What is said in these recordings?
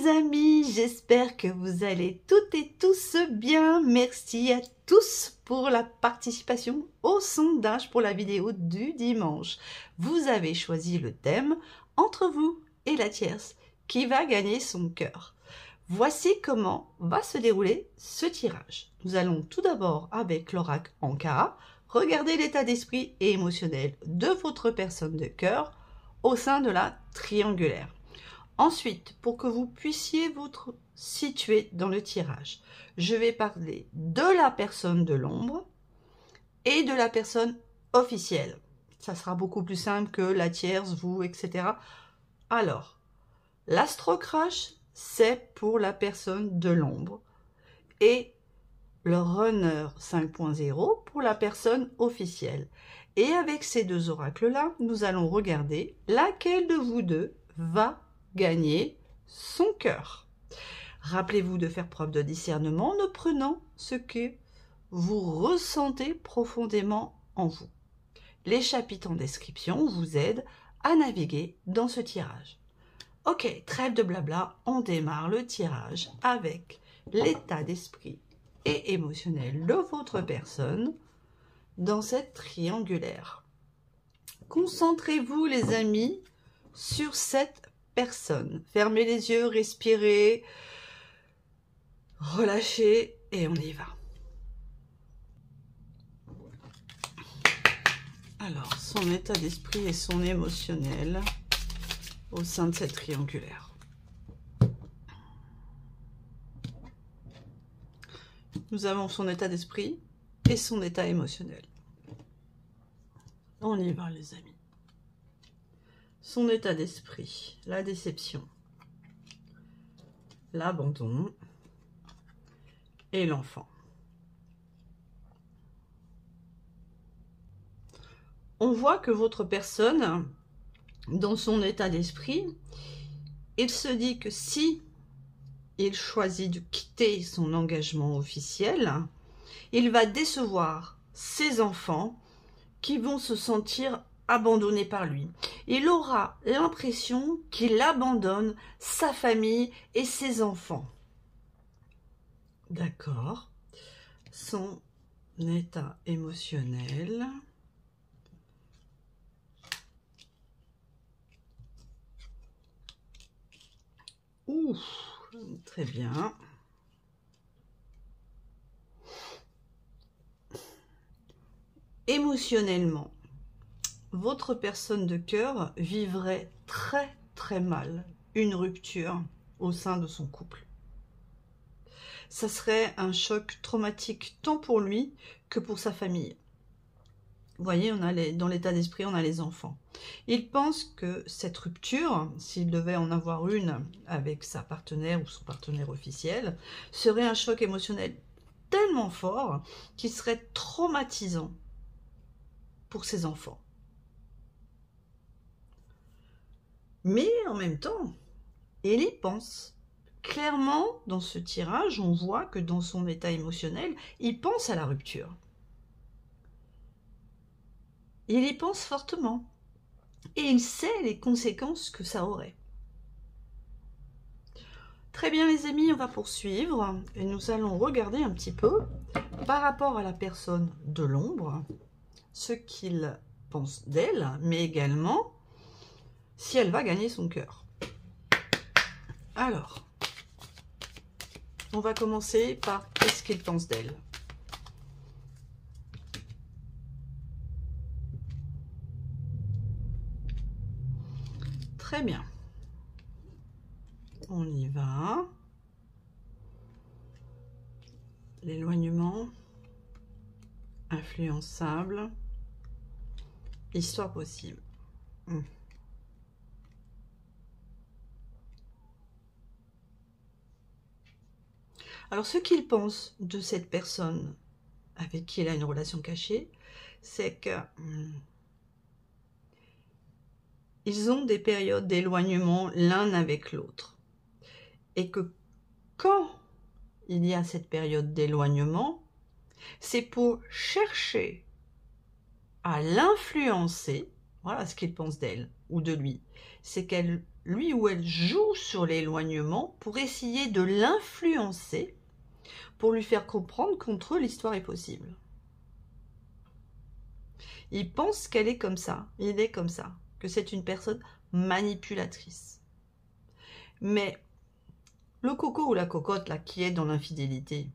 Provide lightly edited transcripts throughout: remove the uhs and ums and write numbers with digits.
les amis, j'espère que vous allez toutes et tous bien. Merci à tous pour la participation au sondage pour la vidéo du dimanche. Vous avez choisi le thème « Entre vous et la tierce, qui va gagner son cœur ?» Voici comment va se dérouler ce tirage. Nous allons tout d'abord, avec l'oracle Ankara, regarder l'état d'esprit et émotionnel de votre personne de cœur au sein de la triangulaire. Ensuite, pour que vous puissiez vous situer dans le tirage, je vais parler de la personne de l'ombre et de la personne officielle. Ça sera beaucoup plus simple que la tierce, vous, etc. Alors, l'astro-crash, c'est pour la personne de l'ombre et le runner 5.0 pour la personne officielle. Et avec ces deux oracles-là, nous allons regarder laquelle de vous deux va gagner son cœur. Rappelez-vous de faire preuve de discernement en prenant ce que vous ressentez profondément en vous. Les chapitres en description vous aident à naviguer dans ce tirage. Ok, trêve de blabla, on démarre le tirage avec l'état d'esprit et émotionnel de votre personne dans cette triangulaire. Concentrez-vous les amis sur cette personne. Fermez les yeux, respirez, relâchez et on y va. Alors, son état d'esprit et son émotionnel au sein de cette triangulaire. Nous avons son état d'esprit et son état émotionnel. On y va les amis. Son état d'esprit, la déception, l'abandon et l'enfant. On voit que votre personne, dans son état d'esprit, il se dit que si il choisit de quitter son engagement officiel, il va décevoir ses enfants qui vont se sentir abandonnés par lui. Il aura l'impression qu'il abandonne sa famille et ses enfants. D'accord. Son état émotionnel. Ouh, très bien. Émotionnellement, votre personne de cœur vivrait très mal une rupture au sein de son couple. Ça serait un choc traumatique tant pour lui que pour sa famille. Vous voyez, dans l'état d'esprit, on a les enfants. Il pense que cette rupture, s'il devait en avoir une avec sa partenaire ou son partenaire officiel, serait un choc émotionnel tellement fort qu'il serait traumatisant pour ses enfants. Mais en même temps, il y pense. Clairement, dans ce tirage, on voit que dans son état émotionnel, il pense à la rupture. Il y pense fortement. Et il sait les conséquences que ça aurait. Très bien les amis, on va poursuivre. Et nous allons regarder un petit peu, par rapport à la personne de l'ombre, ce qu'il pense d'elle, mais également si elle va gagner son cœur. Alors, on va commencer par qu'est-ce qu'il pense d'elle. Très bien. On y va. L'éloignement, influençable, histoire possible. Alors, ce qu'il pense de cette personne avec qui il a une relation cachée, c'est que ils ont des périodes d'éloignement l'un avec l'autre. Et que quand il y a cette période d'éloignement, c'est pour chercher à l'influencer, voilà ce qu'il pense d'elle ou de lui, c'est qu'elle lui ou elle joue sur l'éloignement pour essayer de l'influencer, pour lui faire comprendre qu'entre eux, l'histoire est possible. Il pense qu'elle est comme ça, il est comme ça, que c'est une personne manipulatrice. Mais le coco ou la cocotte là, qui est dans l'infidélité,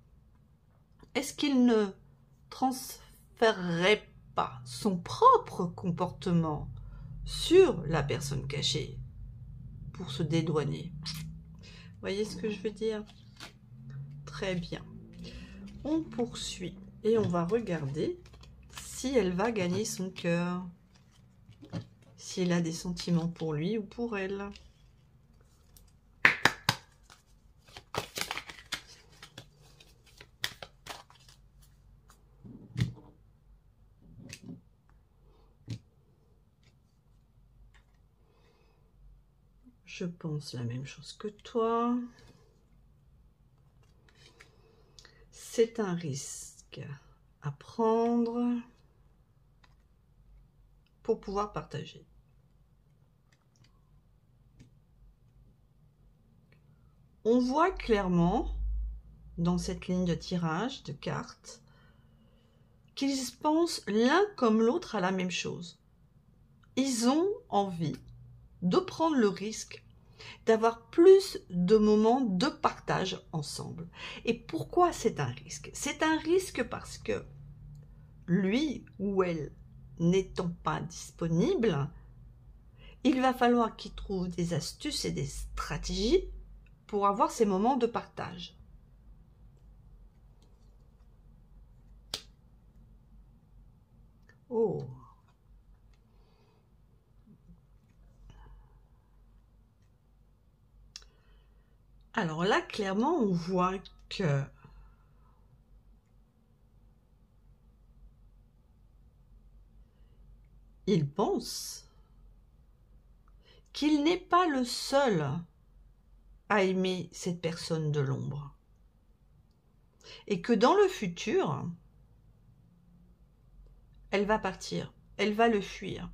est-ce qu'il ne transférerait pas son propre comportement sur la personne cachée pour se dédouaner? Vous voyez ce que je veux dire? Très bien. On poursuit et on va regarder si elle va gagner son cœur, si elle a des sentiments pour lui ou pour elle. Je pense la même chose que toi. C'est un risque à prendre pour pouvoir partager. On voit clairement dans cette ligne de tirage de cartes qu'ils pensent l'un comme l'autre à la même chose. Ils ont envie de prendre le risque d'avoir plus de moments de partage ensemble. Et pourquoi c'est un risque? C'est un risque parce que lui ou elle n'étant pas disponible, il va falloir qu'il trouve des astuces et des stratégies pour avoir ces moments de partage. Oh! Alors là, clairement, on voit que il pense qu'il n'est pas le seul à aimer cette personne de l'ombre. Et que dans le futur, elle va partir, elle va le fuir.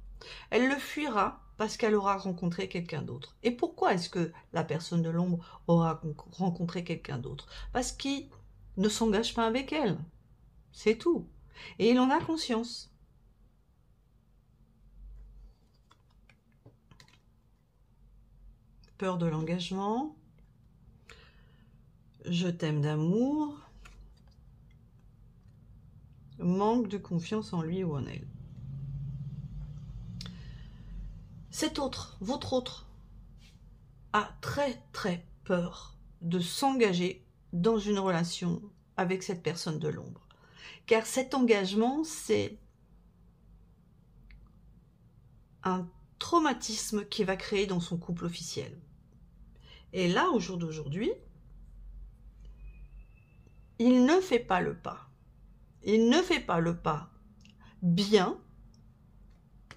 Elle le fuira parce qu'elle aura rencontré quelqu'un d'autre. Et pourquoi est-ce que la personne de l'ombre aura rencontré quelqu'un d'autre? Parce qu'il ne s'engage pas avec elle. C'est tout. Et il en a conscience. Peur de l'engagement. Je t'aime d'amour. Manque de confiance en lui ou en elle. Cet autre, votre autre, a très très peur de s'engager dans une relation avec cette personne de l'ombre. Car cet engagement, c'est un traumatisme qu'il va créer dans son couple officiel. Et là, au jour d'aujourd'hui, il ne fait pas le pas. Il ne fait pas le pas bien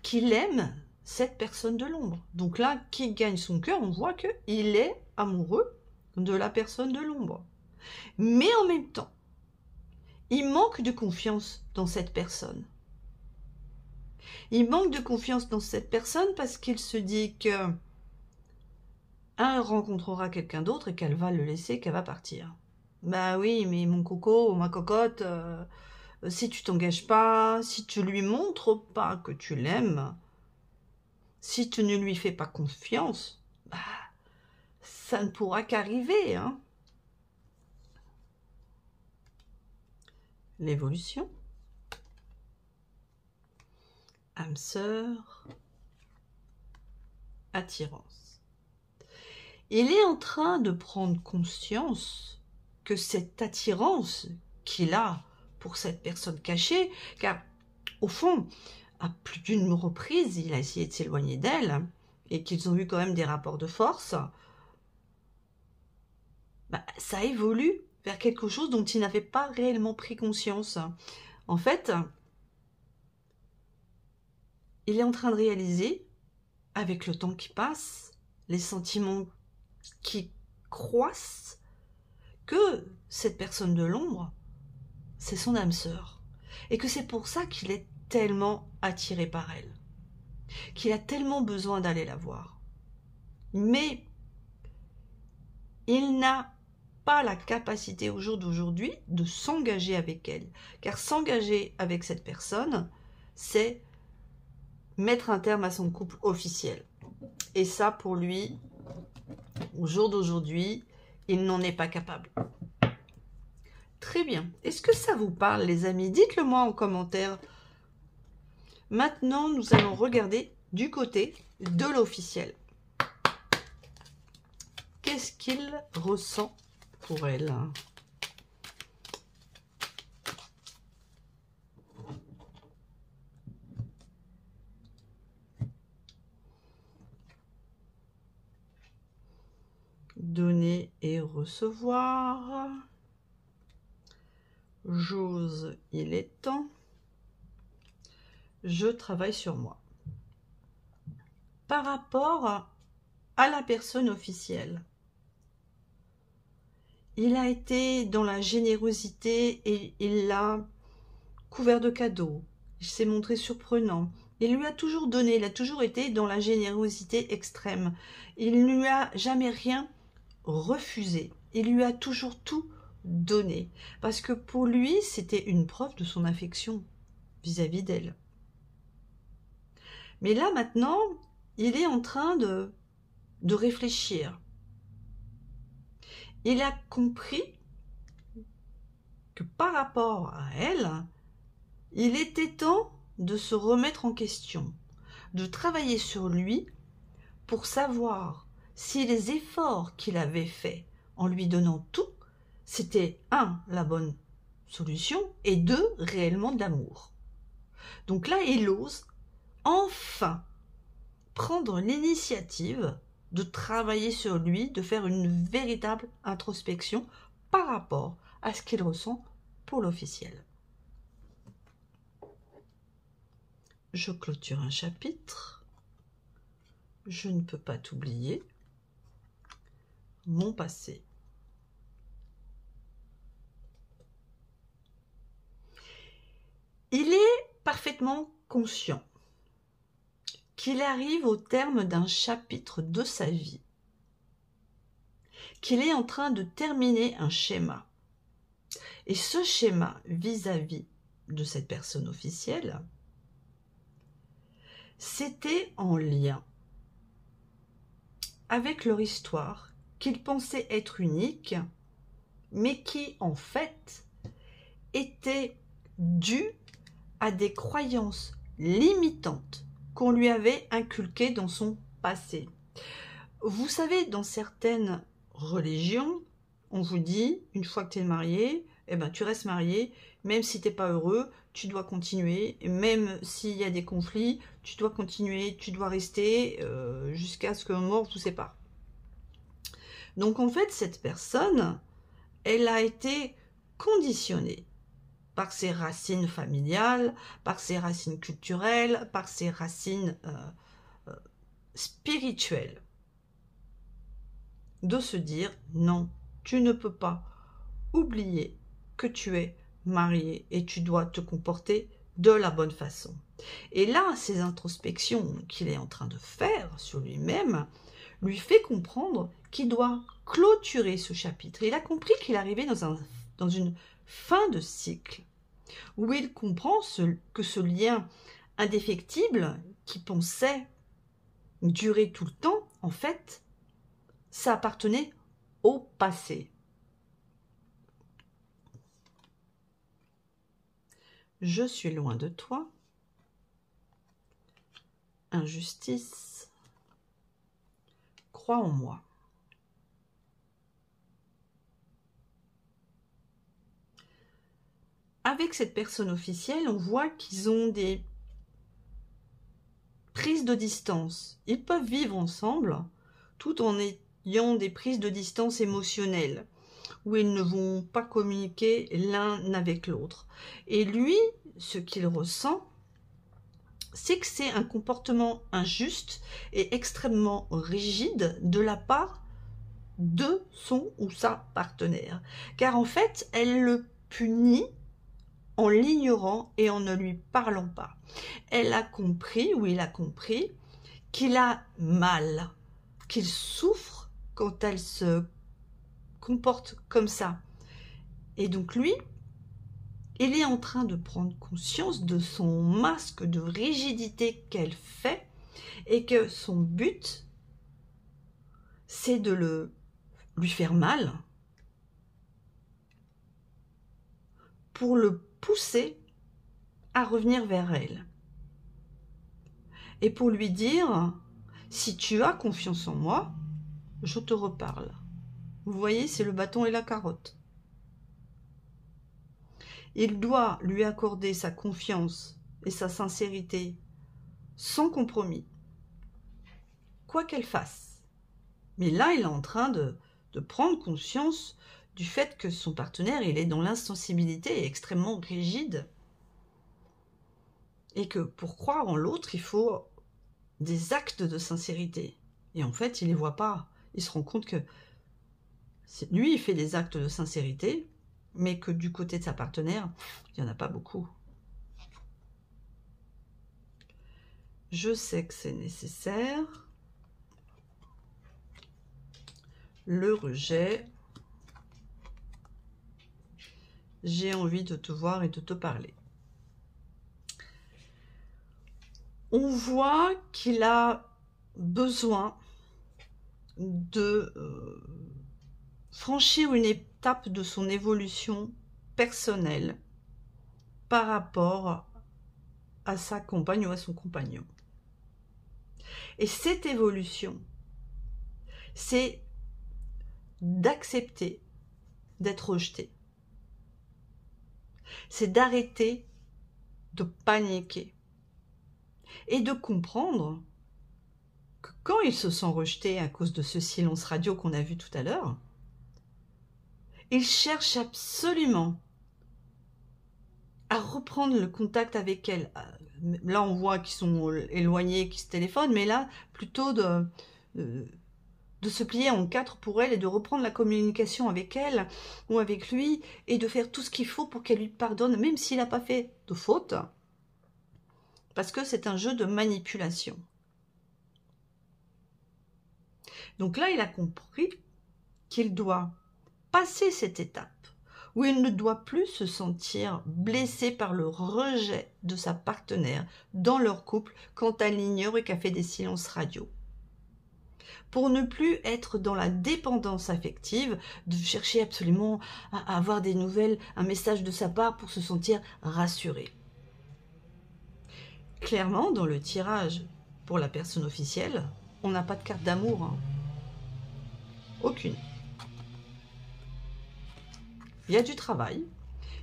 qu'il aime cette personne de l'ombre. Donc là, qui gagne son cœur, on voit qu'il est amoureux de la personne de l'ombre. Mais en même temps, il manque de confiance dans cette personne. Il manque de confiance dans cette personne parce qu'il se dit que elle rencontrera quelqu'un d'autre et qu'elle va le laisser, qu'elle va partir. Bah oui, mais mon coco, ma cocotte, si tu t'engages pas, si tu lui montres pas que tu l'aimes, si tu ne lui fais pas confiance, bah, ça ne pourra qu'arriver, hein. L'évolution. Âme sœur. Attirance. Il est en train de prendre conscience que cette attirance qu'il a pour cette personne cachée, car au fond, à plus d'une reprise, il a essayé de s'éloigner d'elle, et qu'ils ont eu quand même des rapports de force, bah, ça évolue vers quelque chose dont il n'avait pas réellement pris conscience. En fait, il est en train de réaliser, avec le temps qui passe, les sentiments qui croissent, que cette personne de l'ombre, c'est son âme sœur. Et que c'est pour ça qu'il est tellement attiré par elle. Qu'il a tellement besoin d'aller la voir. mais il n'a pas la capacité au jour d'aujourd'hui de s'engager avec elle. Car s'engager avec cette personne, c'est mettre un terme à son couple officiel. Et ça, pour lui, au jour d'aujourd'hui, il n'en est pas capable. Très bien. Est-ce que ça vous parle, les amis? Dites-le moi en commentaire. Maintenant, nous allons regarder du côté de l'officiel. Qu'est-ce qu'il ressent pour elle? Donner et recevoir. J'ose, il est temps. Je travaille sur moi. Par rapport à la personne officielle, il a été dans la générosité et il l'a couvert de cadeaux. Il s'est montré surprenant. Il lui a toujours donné, il a toujours été dans la générosité extrême. Il ne lui a jamais rien refusé. Il lui a toujours tout donné. Parce que pour lui, c'était une preuve de son affection vis-à-vis d'elle. Mais là, maintenant, il est en train de réfléchir. Il a compris que par rapport à elle, il était temps de se remettre en question, de travailler sur lui pour savoir si les efforts qu'il avait faits en lui donnant tout, c'était 1, la bonne solution, et 2, réellement de l'amour. Donc là, il ose enfin prendre l'initiative de travailler sur lui, de faire une véritable introspection par rapport à ce qu'il ressent pour l'officiel. Je clôture un chapitre. Je ne peux pas t'oublier. Mon passé. Il est parfaitement conscient qu'il arrive au terme d'un chapitre de sa vie, qu'il est en train de terminer un schéma. Et ce schéma vis-à-vis de cette personne officielle, c'était en lien avec leur histoire qu'il pensait être unique, mais qui en fait était due à des croyances limitantes qu'on lui avait inculquées dans son passé. Vous savez, dans certaines religions, on vous dit, une fois que tu es marié, eh ben, tu restes marié, même si tu n'es pas heureux, tu dois continuer, même s'il y a des conflits, tu dois continuer, tu dois rester jusqu'à ce que mort vous sépare. Donc en fait, cette personne, elle a été conditionnée par ses racines familiales, par ses racines culturelles, par ses racines spirituelles, de se dire non, tu ne peux pas oublier que tu es marié et tu dois te comporter de la bonne façon. Et là, ces introspections qu'il est en train de faire sur lui-même lui fait comprendre qu'il doit clôturer ce chapitre. Il a compris qu'il arrivait dans une fin de cycle où il comprend que ce lien indéfectible qui pensait durer tout le temps, en fait, ça appartenait au passé. Je suis loin de toi. Injustice. Crois en moi. Avec cette personne officielle, on voit qu'ils ont des prises de distance. Ils peuvent vivre ensemble tout en ayant des prises de distance émotionnelles où ils ne vont pas communiquer l'un avec l'autre. Et lui, ce qu'il ressent, c'est que c'est un comportement injuste et extrêmement rigide de la part de son ou sa partenaire. Car en fait, elle le punit en l'ignorant et en ne lui parlant pas. Elle a compris, ou il a compris, qu'il a mal, qu'il souffre quand elle se comporte comme ça. Et donc lui, il est en train de prendre conscience de son masque de rigidité qu'elle fait et que son but, c'est de lui faire mal pour le pousser à revenir vers elle. Et pour lui dire, si tu as confiance en moi, je te reparle. Vous voyez, c'est le bâton et la carotte. Il doit lui accorder sa confiance et sa sincérité sans compromis, quoi qu'elle fasse. Mais là, il est en train de prendre conscience du fait que son partenaire, il est dans l'insensibilité et extrêmement rigide. Et que pour croire en l'autre, il faut des actes de sincérité. Et en fait, il ne les voit pas. Il se rend compte que lui, il fait des actes de sincérité, mais que du côté de sa partenaire, il n'y en a pas beaucoup. Je sais que c'est nécessaire. Le rejet. J'ai envie de te voir et de te parler. On voit qu'il a besoin de franchir une étape de son évolution personnelle par rapport à sa compagne ou à son compagnon. Et cette évolution, c'est d'accepter d'être rejeté. C'est d'arrêter de paniquer et de comprendre que quand il se sent rejeté à cause de ce silence radio qu'on a vu tout à l'heure, il cherche absolument à reprendre le contact avec elle. Là, on voit qu'ils sont éloignés, qu'ils se téléphonent, mais là, plutôt de se plier en quatre pour elle et de reprendre la communication avec elle ou avec lui et de faire tout ce qu'il faut pour qu'elle lui pardonne, même s'il n'a pas fait de faute, parce que c'est un jeu de manipulation. Donc là, il a compris qu'il doit passer cette étape où il ne doit plus se sentir blessé par le rejet de sa partenaire dans leur couple quand elle l'ignore et qu'elle fait des silences radio. Pour ne plus être dans la dépendance affective, de chercher absolument à avoir des nouvelles, un message de sa part pour se sentir rassuré. Clairement, dans le tirage pour la personne officielle, on n'a pas de carte d'amour. Hein. Aucune. Il y a du travail,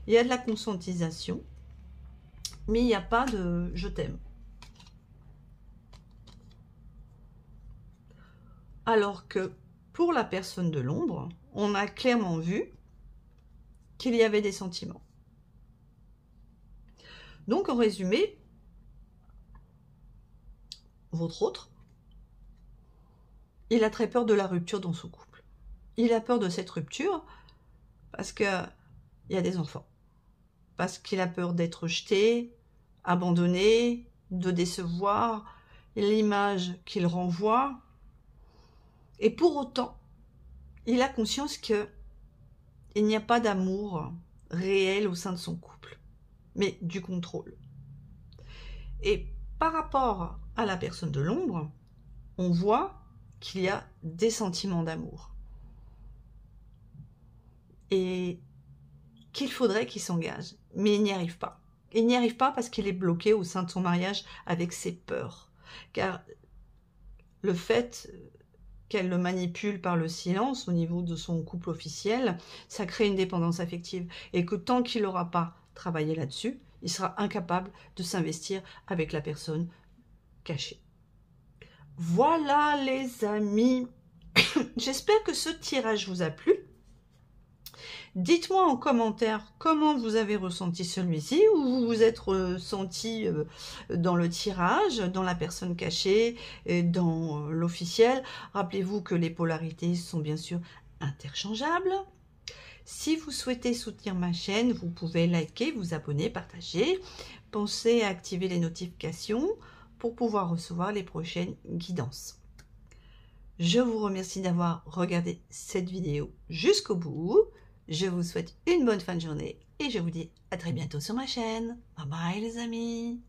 il y a de la conscientisation, mais il n'y a pas de « je t'aime ». Alors que pour la personne de l'ombre, on a clairement vu qu'il y avait des sentiments. Donc en résumé, votre autre, il a très peur de la rupture dans son couple. Il a peur de cette rupture parce qu'il y a des enfants. Parce qu'il a peur d'être jeté, abandonné, de décevoir, l'image qu'il renvoie. Et pour autant, il a conscience qu'il n'y a pas d'amour réel au sein de son couple, mais du contrôle. Et par rapport à la personne de l'ombre, on voit qu'il y a des sentiments d'amour. Et qu'il faudrait qu'il s'engage, mais il n'y arrive pas. Il n'y arrive pas parce qu'il est bloqué au sein de son mariage avec ses peurs. Car le fait qu'elle le manipule par le silence au niveau de son couple officiel, ça crée une dépendance affective. Et que tant qu'il n'aura pas travaillé là-dessus, il sera incapable de s'investir avec la personne cachée. Voilà les amis, j'espère que ce tirage vous a plu. Dites-moi en commentaire comment vous avez ressenti celui-ci, ou vous vous êtes ressenti dans le tirage, dans la personne cachée, dans l'officiel. Rappelez-vous que les polarités sont bien sûr interchangeables. Si vous souhaitez soutenir ma chaîne, vous pouvez liker, vous abonner, partager. Pensez à activer les notifications pour pouvoir recevoir les prochaines guidances. Je vous remercie d'avoir regardé cette vidéo jusqu'au bout. Je vous souhaite une bonne fin de journée et je vous dis à très bientôt sur ma chaîne. Bye bye les amis.